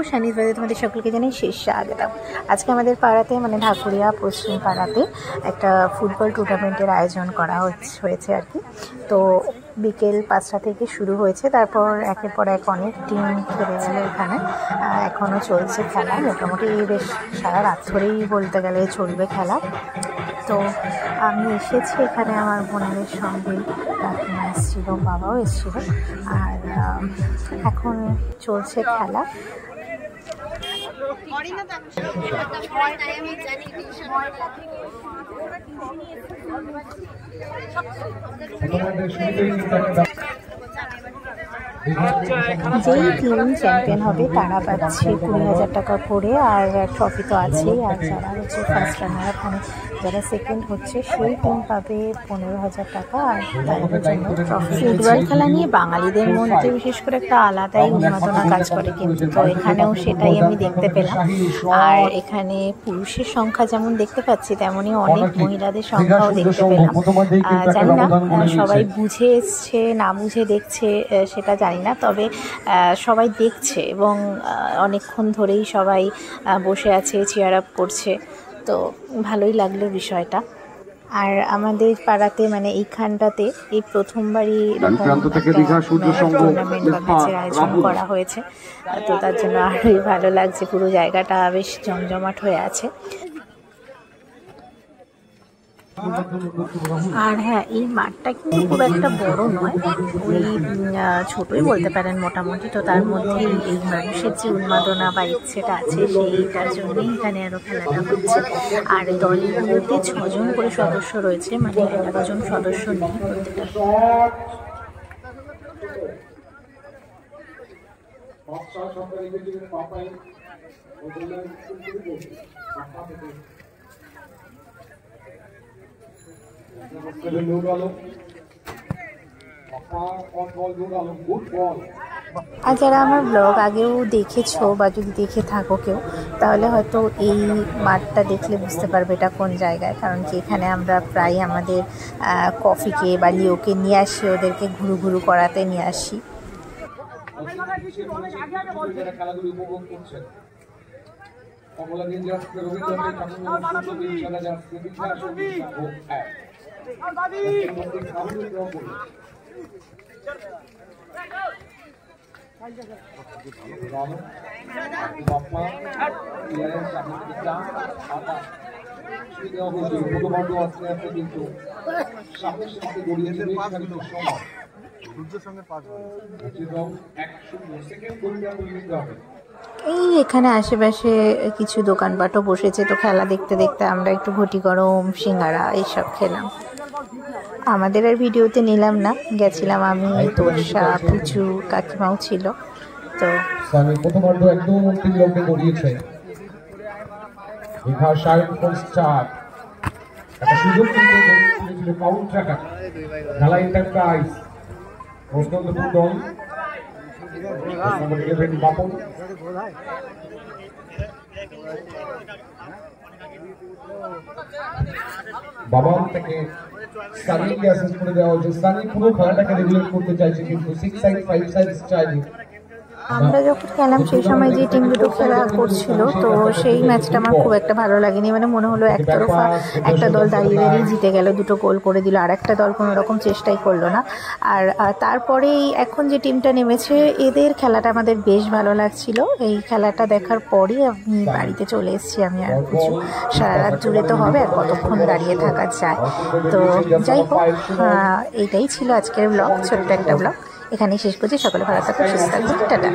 শানিজ বাজে তোমাদের সকলকে জানাই শেষ স্বাগতম। আজকে আমাদের পাড়াতে মানে ঢাকুরিয়া পশ্চিম পাড়াতে একটা ফুটবল টুর্নামেন্টের আয়োজন করা হয়েছে আর কি। তো বিকেল 5টা থেকে শুরু হয়েছে, তারপর একের পর এক অনেক টিম খেলে গেল এখানে। এখনও চলছে খেলা, মোটামুটি বেশ সারা রাত ধরেই বলতে গেলে চলবে খেলা। তো আমি এসেছি এখানে আমার বোনের সঙ্গে, কাকিমা এসেছিল, বাবাও এসেছিল, আর এখন চলছে খেলা। যেই টিম চ্যাম্পিয়ন হবে তারা পাচ্ছে 20,000 টাকা করে, আর ট্রফি তো আছেই। আর যারা হচ্ছে ফার্স্ট রানার আপ মানে যারা সেকেন্ড হচ্ছে সেই টিম পাবে 15,000 টাকা, আর তাদের জন্য ট্রফি। ফুটবল খেলা নিয়ে বাঙালিদের মধ্যে বিশেষ করে একটা আলাদাই উন্মাদনা কাজ করে, কিন্তু তো এখানেও সেটাই আমি দেখতে পেলাম। আর এখানে পুরুষের সংখ্যা যেমন দেখতে পাচ্ছি, তেমনই অনেক মহিলাদের সংখ্যাও দেখতে পেলাম। জানি না সবাই বুঝে এসছে না বুঝে দেখছে সেটা জানি না, তবে সবাই দেখছে এবং অনেকক্ষণ ধরেই সবাই বসে আছে, চেয়ার আপ করছে। তো ভালোই লাগলো বিষয়টা। আর আমাদের পাড়াতে মানে এইখানটাতে এই প্রথমবারই টুর্নামেন্ট বা ম্যাচের আয়োজন করা হয়েছে, তো তার জন্য আরোই ভালো লাগছে। পুরো জায়গাটা বেশ জমজমাট হয়ে আছে। আর হ্যাঁ, এই মাঠটা কিন্তু খুব একটা বড় নয়, ওই ছোটই বলতে পারেন মোটামুটি। তো তার মধ্যে এই মানুষের যে উন্মাদনা বা ইচ্ছেটা আছে সেইটার জন্যই এখানে আরও খেলাটা হচ্ছে। আর দলগুলোতে 6 জন করে সদস্য রয়েছে, মানে 11 জন সদস্য নেই প্রত্যেকটা। আর যারা আমার ব্লগ আগেও দেখেছো বা যদি দেখে থাকো কেউ, তাহলে হয়তো এই মাঠটা দেখলে বুঝতে পারবে এটা কোন জায়গায়। কারণ কি এখানে আমরা প্রায় আমাদের কফিকে বা লিওকে নিয়ে আসি, ওদেরকে ঘুরু ঘুরু করাতে নিয়ে আসি। এই এখানে আশেপাশে কিছু দোকানপাটও বসেছে, তো খেলা দেখতে দেখতে আমরা একটু ঘটি গরম, সিঙ্গারা এইসব খেলাম। আমাদের আর ভিডিওতে নিলাম না, গেছিলাম আমি, তোরসা, পুচু, কাকিমাও ছিল। তো বাবা থেকে সানিকে অ্যাসেস করে দেওয়া হচ্ছে। সানি পুরো খেলাটাকে রেগুলেট করতে চাইছে, কিন্তু 6 সাইড 5 সাইড স্টাইলে। আমরা যখন খেলাম সেই সময় যে টিম দুটো খেলা করছিল, তো সেই ম্যাচটা আমার খুব একটা ভালো লাগেনি। মানে মনে হলো একতরফা একটা দল দাঁড়িয়ে দাঁড়িয়ে জিতে গেল, দুটো গোল করে দিল, আর একটা দল কোনো রকম চেষ্টাই করলো না। আর তারপরেই এখন যে টিমটা নেমেছে এদের খেলাটা আমাদের বেশ ভালো লাগছিল। এই খেলাটা দেখার পরই আমি বাড়িতে চলে এসেছি। আমি আর কিছু সারা রাত জুড়ে তো হবে, আর কতক্ষণ দাঁড়িয়ে থাকা যায়। তো যাই হোক, এইটাই ছিল আজকের ব্লগ, ছোট্ট একটা ব্লগ। এখানেই শেষ করছি। সকলে ভালো থাকুন, সুস্থ থাকুন, টাটা।